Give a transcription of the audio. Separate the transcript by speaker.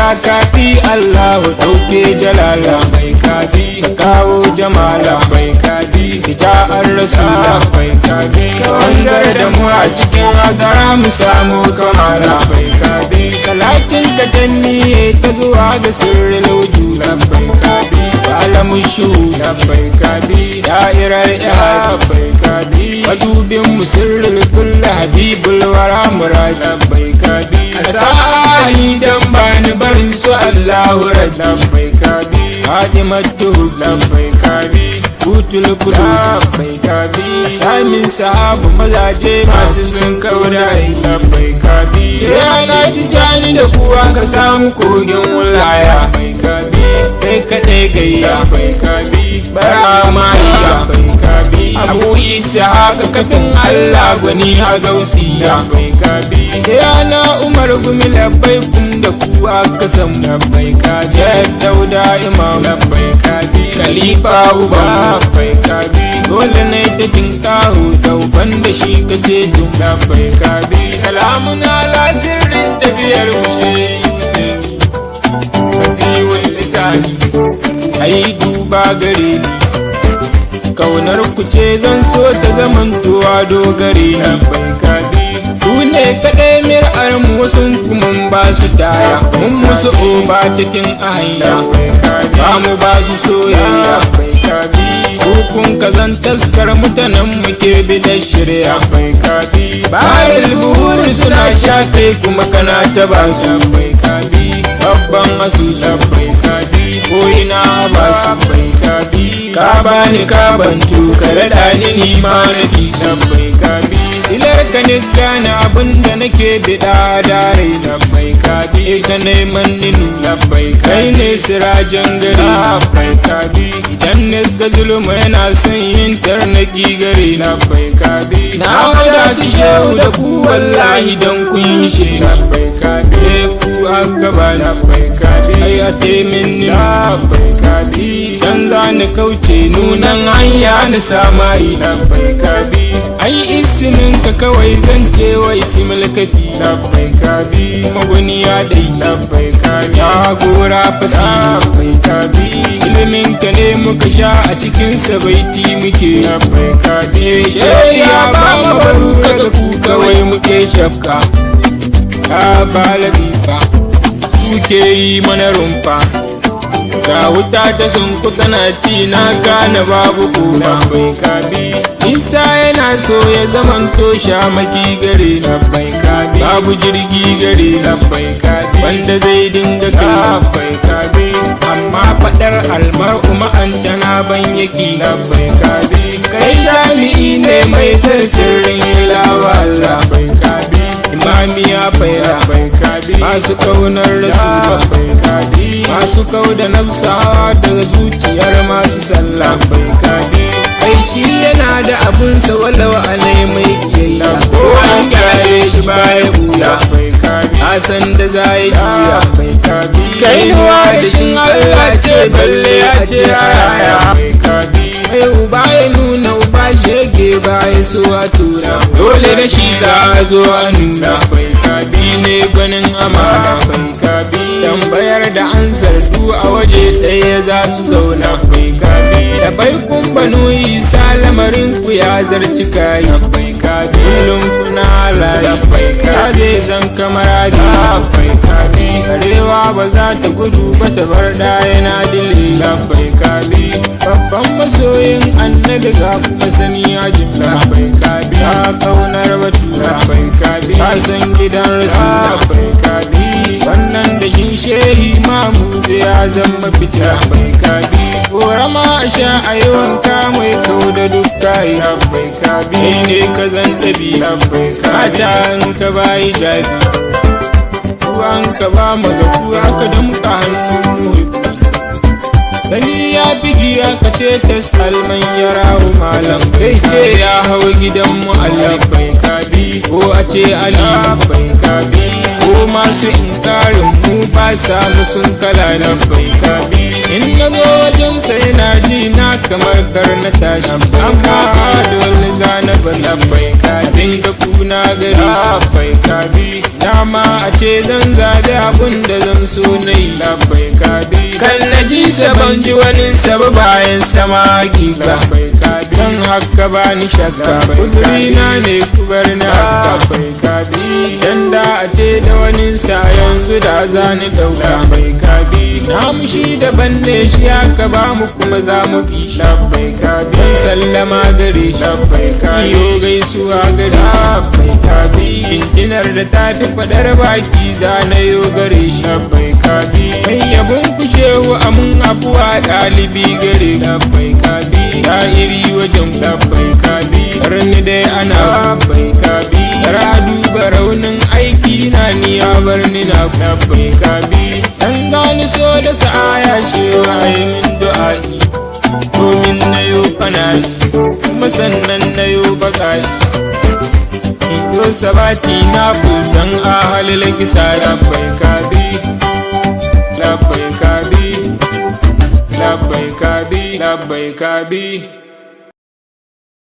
Speaker 1: Allah kafi Allahu dauke jalala bai kabi ka kawo jamala bai kabi hija'ar rasula bai kabi ka wangar da mu a cikin hadara mu samu kamala bai kabi kalatin ka tanniye ta zuwa ga sirrin wujud bai kabi alamu shuhud bai kabi da'irar ihad bai kabi madubin musirril kulli habibul wara murad bai kabi asali dan bani barin su Allahu rabbi bai kabi hadimatu bai kabi kutul kulub bai kabi asamin sahabu mazaje masu sun kaurai bai kabi yana tijani da kuwa ka samu kogin wulaya bai kabi kai kadai gayya bai kabi baramaiya bai kabi abu isa haka kafin Allah gwani a gausiya bai kabi yana umar gumi labbai kun da kuwa ka samu bai kabi dauda imam bai kabi khalifa uba bai kabi dole ne ta tinkahu dauban da shi ka ce tun bai kabi kalamuna la sirrin tafiyar mushe yusani kasiwul lisani ai duba gare ni kaunar ku ce zan so ta zamantowa dogare ni bai kabi ku ne kaɗai mir'ar mu wasu kuma ba su taya mun musu oba cikin ahanya ba mu ba su soyayya bai kabi hukun kazan taskar mutanen muke bidan shirya bai kabi bayan buhuri suna shafe kuma kana ta ba su bai kabi babban asusu bai kabi ko ina ba su bai kabi ka bani ka bantu ka rada ni ma na bisa bai kabi ilar ka ne gane abinda nake bida da rai bai kabi ka neman ninu bai kai ne sirajen gari bai kabi idan ne ga zuluma yana son yin tarnaki gare bai kabi na wadatu shehu da ku wallahi dan kun yi shi bai kabi ku aka ba bai kabi ai a temin ni bai kabi dan za ni kauce nunan hanya na samayi bai kabi ai isinin ka kawai zan ce wa isimul kafi bai kabi maguniya dai bai kabi ya gora fasi bai kabi ilimin ka ne muka sha a cikin sabaiti muke bai kabi shari'a ba mu baru daga ku kawai muke shafka ka balabi ba kuke yi mana rumfa ga wuta ta sunku tana ci na gane babu kuna bai kabi isa yana so ya zamanto shamaki gare na bai kabi babu jirgi gare na bai kabi wanda zai dinga kai bai kabi amma fadar almar'u ma'antana ban yaki na bai kabi kai jami'i ne mai sirrin ilawa Allah bai kabi imami ya faira bai kabi masu kaunar rasul bai kabi masu kauda nafsawa daga zuciyar masu sallah bai kabi kai shi yana da abunsa walau alai mai kiyayya ko an gyare shi baya buya bai kabi hasan da zai juya bai kabi kai nuwa da shin Allah ce balle ya ce aya bai kabi ai uba ya nuna uba shege baya so a tura dole da shi za a zo a nuna bai kabi ne gwanin amana bai kabi tambayar da an sardu a waje ɗaya za su zauna bai kabi da bai kun banu isa lamarin ku ya zarci kayi bai kabi kuna halaye bai kabi zan kamar adi bai kabi karewa ba za ta gudu ba ta bar da yana dile bai kabi babban masoyin annabi ga kuma sani a jimla bai kabi ta kaunar batura bai kabi ta san gidan rasu bai kabi wannan da shin shehi mamu ya zama fitila bai kabi korama a sha a yi wanka mai kau da dukka ya bai kabi ne ka zan tabi bai kata an ka bayi jabi ruwan ka ba maga kura ka damka hannu Gani ya biji ya kace tas alman ya rahu malam kai ce ya hawa gidan mu Allah bai kabi ko a ce Ali bai kabi ko masu inkarin mu ba ba samu sun kala labbai ka bi in na zo wajen sai na ji na kamar kar na tashi amma dole zana ba labbai ka dinga kuna gari labbai ka bi dama a ce zan zabi abun da zan so na yi labbai ka bi kan na ji saban ji wani saba bayan sama hakika labbai ka bi don haka ba ni shakka kudurina ne kubar na labbai ka bi dan da a ce da wani sa yanzu da za ni dauka labbai ka bi na mushi daban ne shi haka ba mu kuma za mu bi labbai ka bi sallama gare shi labbai ka bi yo gaisuwa gare shi labbai ka bi kinkinar da ta fi fadar baki za na yo gare shi labbai ka bi mai yabon kushewu amun abuwa dalibi gare labbai ka bi iri wajen labbai ka bi karni dai ana labbai ka bi ra duba raunin aiki na ni ya bar ni na labbai ka bi dan gani so da sa'aya shewa yi min du'a'i domin na yo fanani kuma sannan na yo baƙa'i yo sabati na fultan ahalil kisa labbai ka bi labbai ka bi labbai ka bi labbai ka bi